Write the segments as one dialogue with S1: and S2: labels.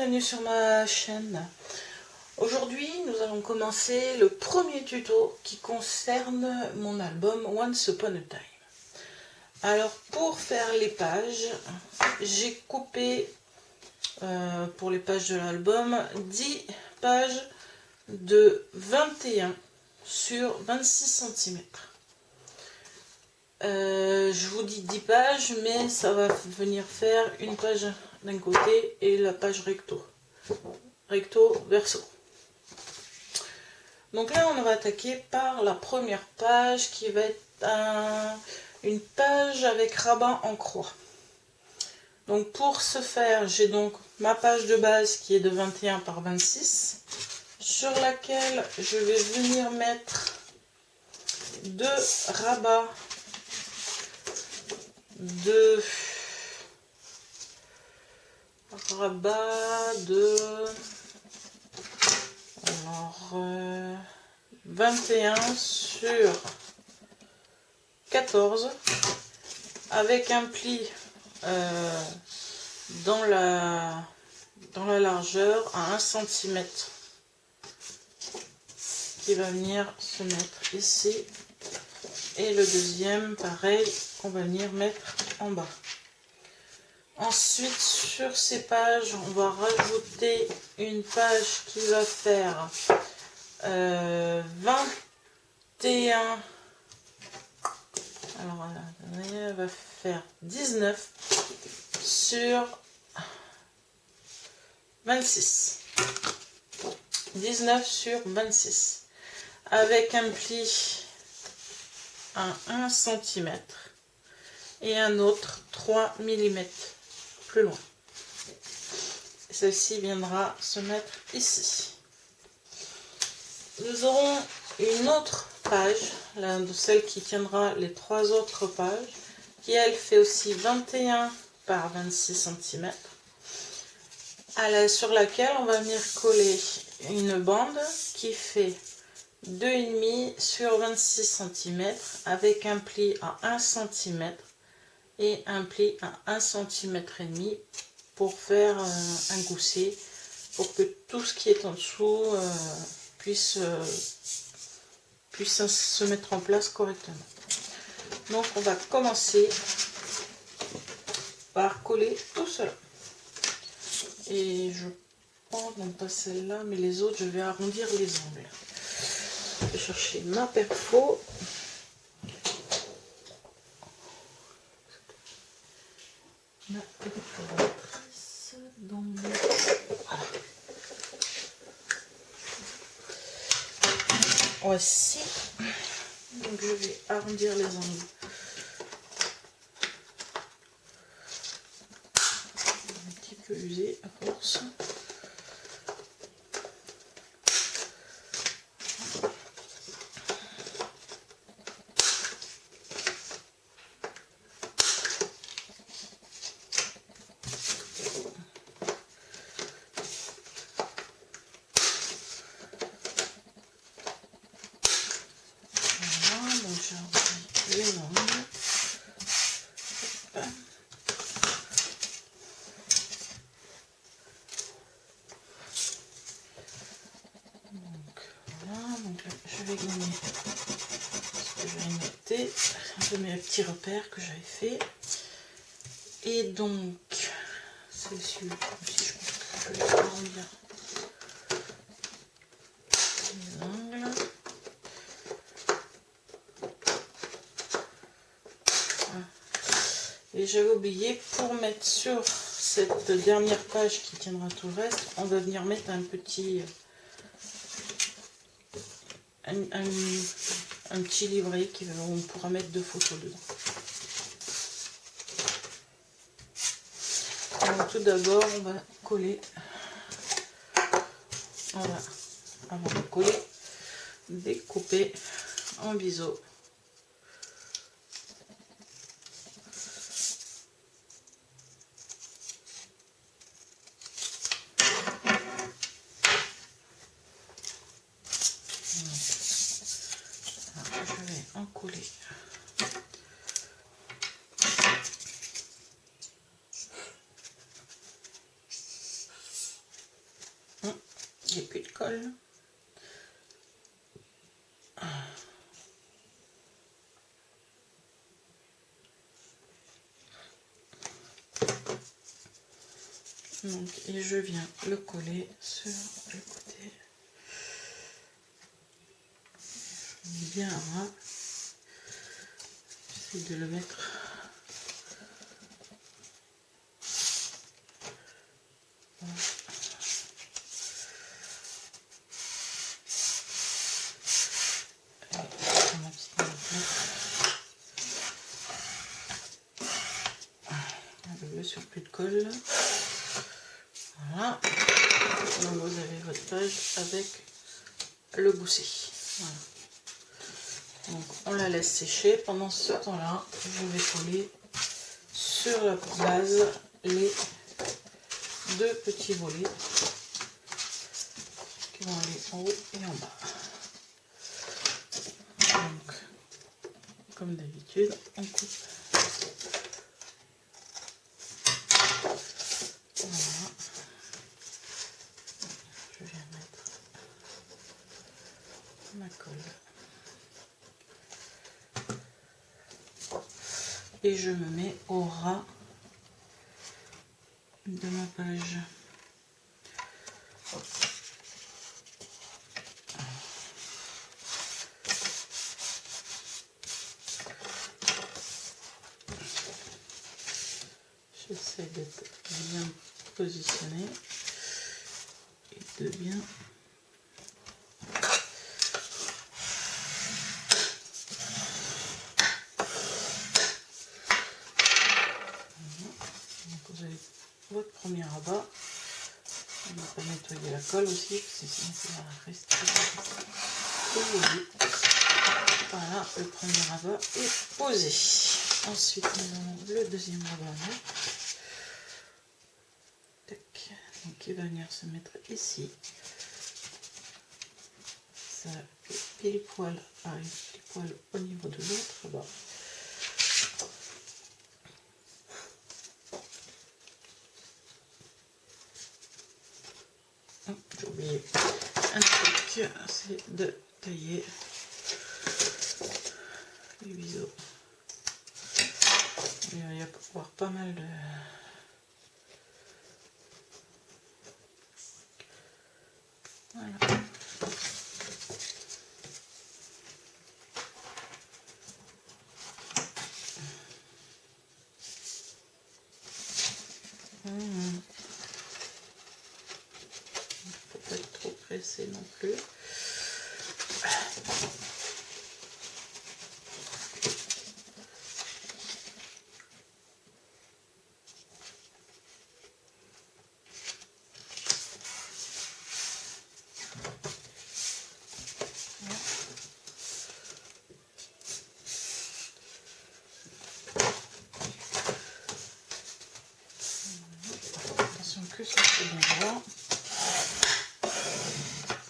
S1: bienvenue sur ma chaîne. Aujourd'hui nous allons commencer le premier tuto qui concerne mon album Once Upon a Time. Alors pour faire les pages, j'ai coupé pour les pages de l'album 10 pages de 21 sur 26 cm. Je vous dis 10 pages, mais ça va venir faire une page d'un côté et la page recto verso. Donc là on va attaquer par la première page qui va être une page avec rabat en croix. Donc pour ce faire, j'ai donc ma page de base qui est de 21 par 26 sur laquelle je vais venir mettre deux rabats de 21 sur 14 avec un pli dans la largeur à 1 cm qui va venir se mettre ici, et le deuxième pareil qu'on va venir mettre en bas. Ensuite sur ces pages on va rajouter une page qui va faire 21, alors elle va faire 19 sur 26, 19 sur 26 avec un pli à 1 cm et un autre 3 mm plus loin. Celle-ci viendra se mettre ici. Nous aurons une autre page, celle qui tiendra les trois autres pages, qui elle fait aussi 21 par 26 cm, sur laquelle on va venir coller une bande qui fait 2,5 sur 26 cm avec un pli à 1 cm et un pli à 1 cm et demi pour faire un gousset, pour que tout ce qui est en dessous puisse se mettre en place correctement. Donc on va commencer par coller tout cela. Et je pense, non pas celle-là, mais les autres, je vais arrondir les angles. Je vais chercher ma perfo. Ma perforatrice dans le... Voilà. Voici. Donc je vais arrondir les angles. Un petit peu usé à force. Les angles. Donc voilà, donc là, je vais gommer ce que j'avais noté, un peu mes petits repères que j'avais fait. Et donc celle-ci aussi, je pense que je vais arrondir les angles. Et j'avais oublié, pour mettre sur cette dernière page qui tiendra tout le reste, on va venir mettre un petit un petit livret où on pourra mettre 2 photos dedans. Alors, tout d'abord on va coller, voilà, avant de coller, découper en biseau. En coller. colle. Donc, et je viens le coller sur le côté. Je mets bien à ras. J'essaie de le mettre. Voilà. Le surplus de colle. Voilà. Donc vous avez votre page avec le gousset. Voilà. Donc on la laisse sécher. Pendant ce temps-là, je vais coller sur la base les deux petits volets qui vont aller en haut et en bas. Donc, comme d'habitude, on coupe. Voilà. Je viens mettre ma colle. Et je me mets au ras de ma page. J'essaie d'être bien positionné et de bien vous avez votre premier rabat. On va pas nettoyer la colle aussi, parce que sinon ça va rester collé. Voilà, le premier rabat est posé. Ensuite, nous avons le deuxième rabat. Tac. Donc il va venir se mettre ici. Ça pile poil arrive pile poil au niveau de l'autre rabat. J'ai oublié un truc, c'est de tailler les biseaux. Il va y avoir pas mal de... Voilà. Faut pas être trop pressé non plus. Attention que ça soit bien droit.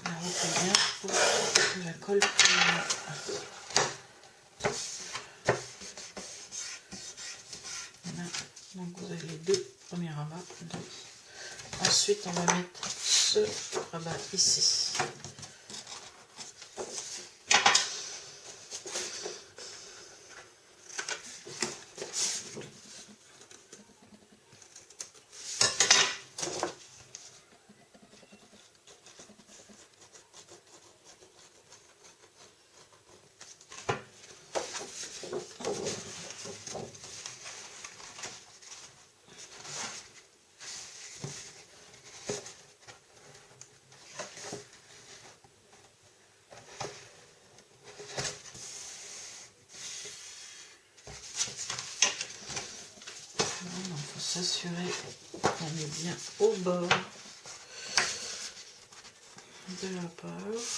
S1: La route est bien pour que la colle prenne. Voilà. Donc vous avez les deux premiers rabats. Ensuite on va mettre ce rabat ici. Il faut s'assurer qu'on est bien au bord de la page.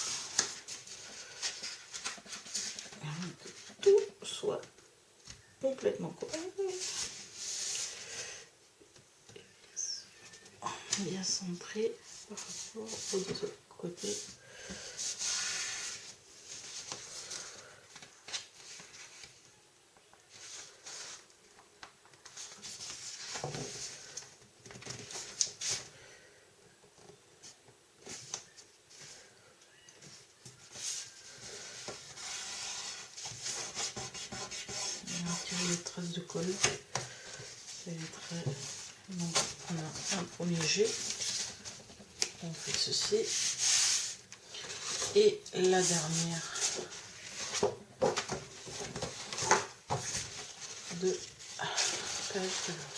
S1: Que tout soit complètement correct. Bien centré par rapport aux deux autres côtés. un premier jet. On fait ceci. Et la dernière de page de l'autre.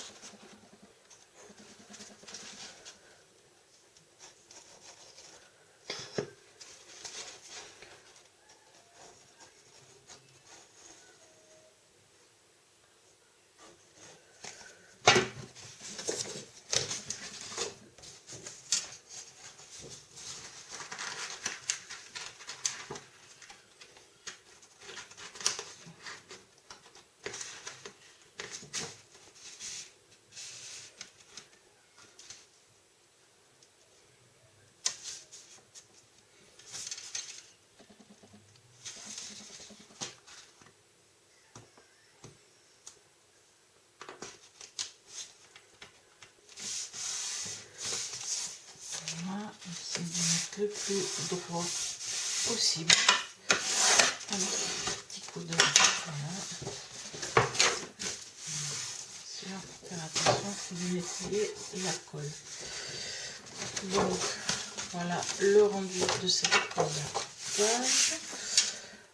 S1: Essayer de mettre le plus droit possible. Un petit coup de voilà. Faire attention de nettoyer la colle. Donc voilà le rendu de cette première page.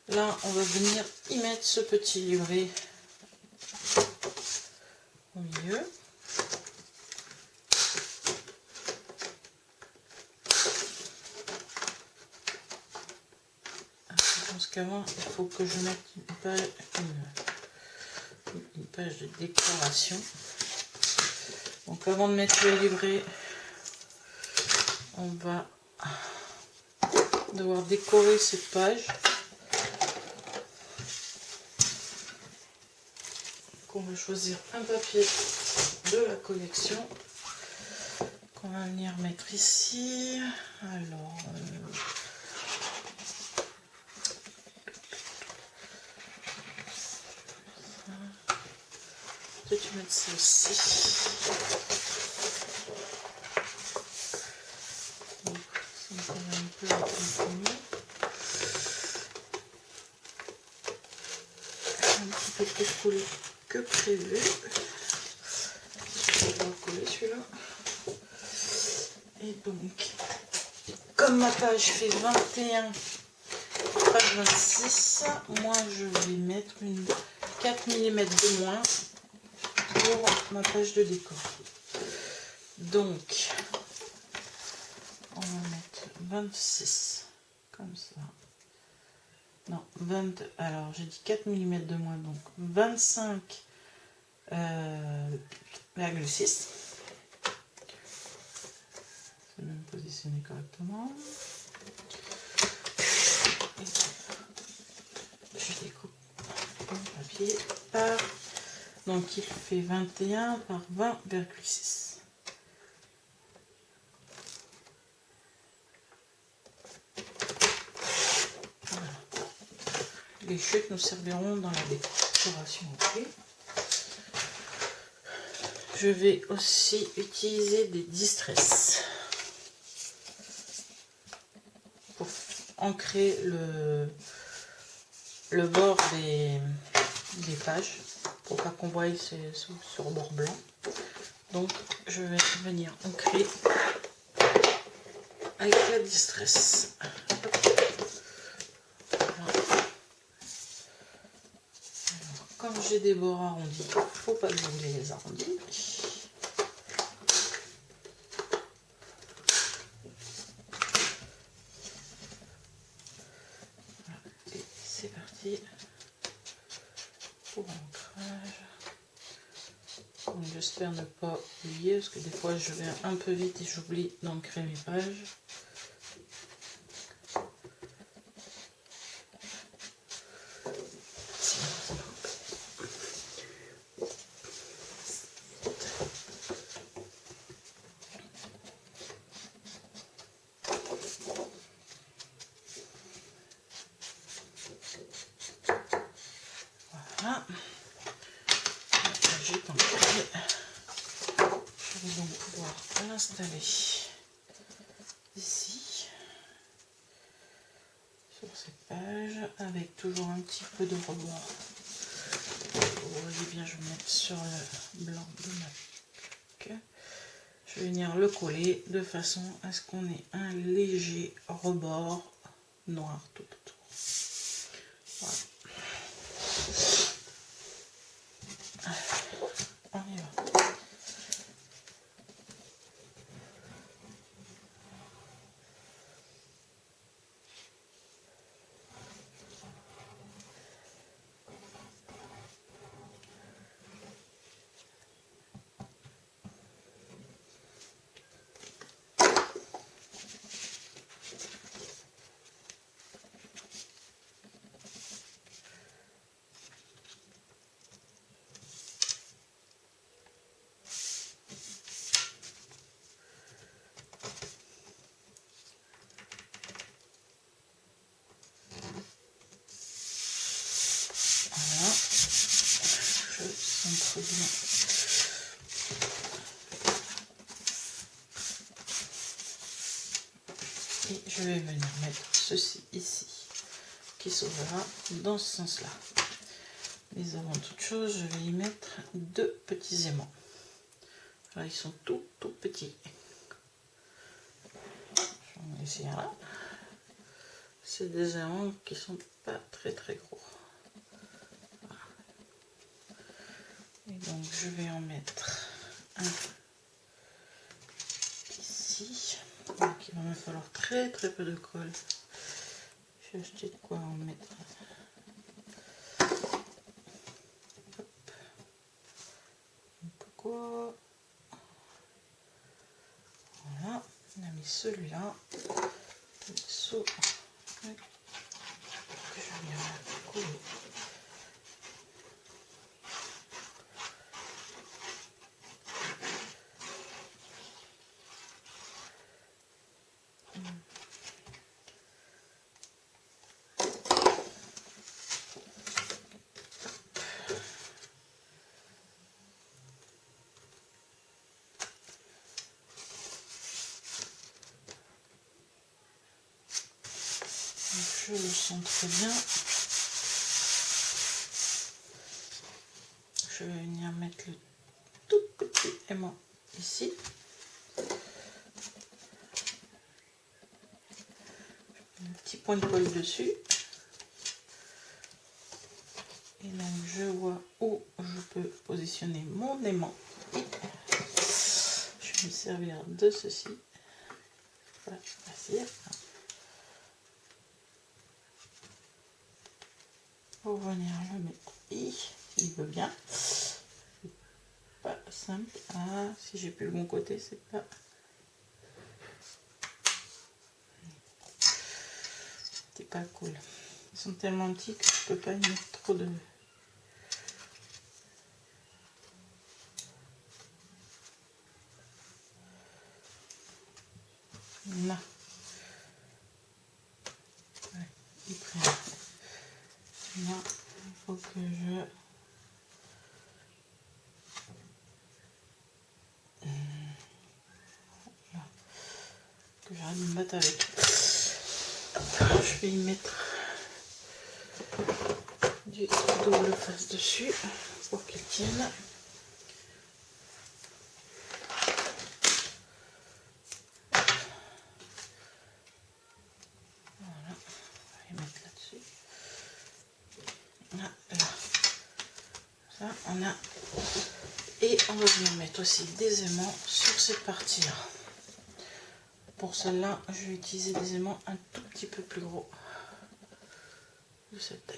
S1: Là on va venir y mettre ce petit livret au milieu. Qu'avant il faut que je mette une page de décoration. Donc avant de mettre le livret, on va devoir décorer cette page. Donc on va choisir un papier de la collection qu'on va venir mettre ici. Alors peut-être mettre ça aussi. Donc ça me paraît un peu compromis. Un petit peu plus collé que prévu. Je vais recoller celui-là. Et donc, comme ma page fait 21, page 26, moi je vais mettre une 4 mm de moins pour ma page de décor. Donc, on va mettre 26, comme ça. Non, 20, alors j'ai dit 4 mm de moins, donc 25,6. C'est même positionné correctement. Et je découpe mon papier par, donc il fait 21 par 20,6. Voilà. Les chutes nous serviront dans la décoration. Okay. Je vais aussi utiliser des distress pour ancrer le bord des pages pour pas qu'on voie sur bord blanc. Donc je vais venir ancrer avec la distress. Comme j'ai des bords arrondis, il ne faut pas doubler les arrondis. Voilà. Et c'est parti pour l'ancrage. J'espère ne pas oublier, parce que des fois je vais un peu vite et j'oublie d'ancrer mes pages. Voilà. J'ai ancré. Je vais donc pouvoir l'installer ici, sur cette page, avec toujours un petit peu de rebord. Vous voyez bien, je vais mettre sur le blanc de ma plaque. Je je vais venir le coller de façon à ce qu'on ait un léger rebord noir tout autour. Voilà. On y va. Voilà, je centre bien. Et je vais venir mettre ceci ici, qui s'ouvrira dans ce sens-là. Mais avant toute chose, je vais y mettre 2 petits aimants. Alors, ils sont tout petits. J'en ai ici un là. C'est des aimants qui sont pas très gros. Voilà. Et donc je vais en mettre un ici. Donc il va me falloir très peu de colle. J'ai acheté de quoi en mettre. Hop. Un peu quoi. Voilà, on a mis celui-là. Dessous. Que je viens coller. Je le centre bien. Je vais venir mettre le tout petit aimant ici. Un petit point de colle dessus. Et donc je vois où je peux positionner mon aimant. Et je vais me servir de ceci. Voilà, facile. Pour venir le mettre ici, s'il veut bien. C'est pas simple. Ah, si j'ai plus le bon côté, c'est pas. C'est pas cool. Ils sont tellement petits que je peux pas y mettre trop de. Non. Ouais, ils prennent. Là, il faut que je. Là, que j'arrête de me battre avec. Je vais y mettre du double face dessus pour qu'il tienne. Voilà, on va y mettre là-dessus. Là. Ça, on a. Et on va venir mettre aussi des aimants sur cette partie-là. Pour celle-là, je vais utiliser des aimants un tout petit peu plus gros de cette taille.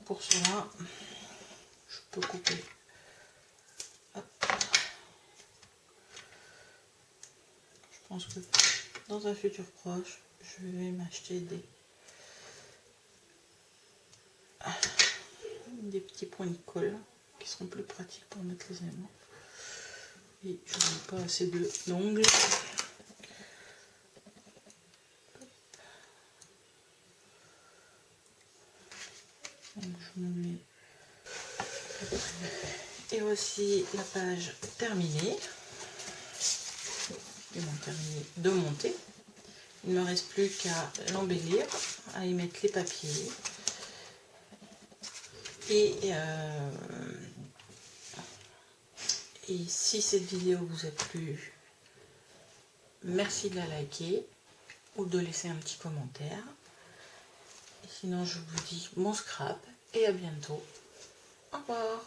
S1: Pour cela, je peux couper. Hop. Je pense que dans un futur proche, je vais m'acheter des petits points de colle qui seront plus pratiques pour mettre les aimants. Et je n'ai pas assez d'ongles. Donc je me mets. Et voici la page terminée. Ils m'ont terminé de monter. Il ne me reste plus qu'à l'embellir, à y mettre les papiers. Et si cette vidéo vous a plu, merci de la liker ou de laisser un petit commentaire. Et sinon, je vous dis bon scrap et à bientôt. Au revoir.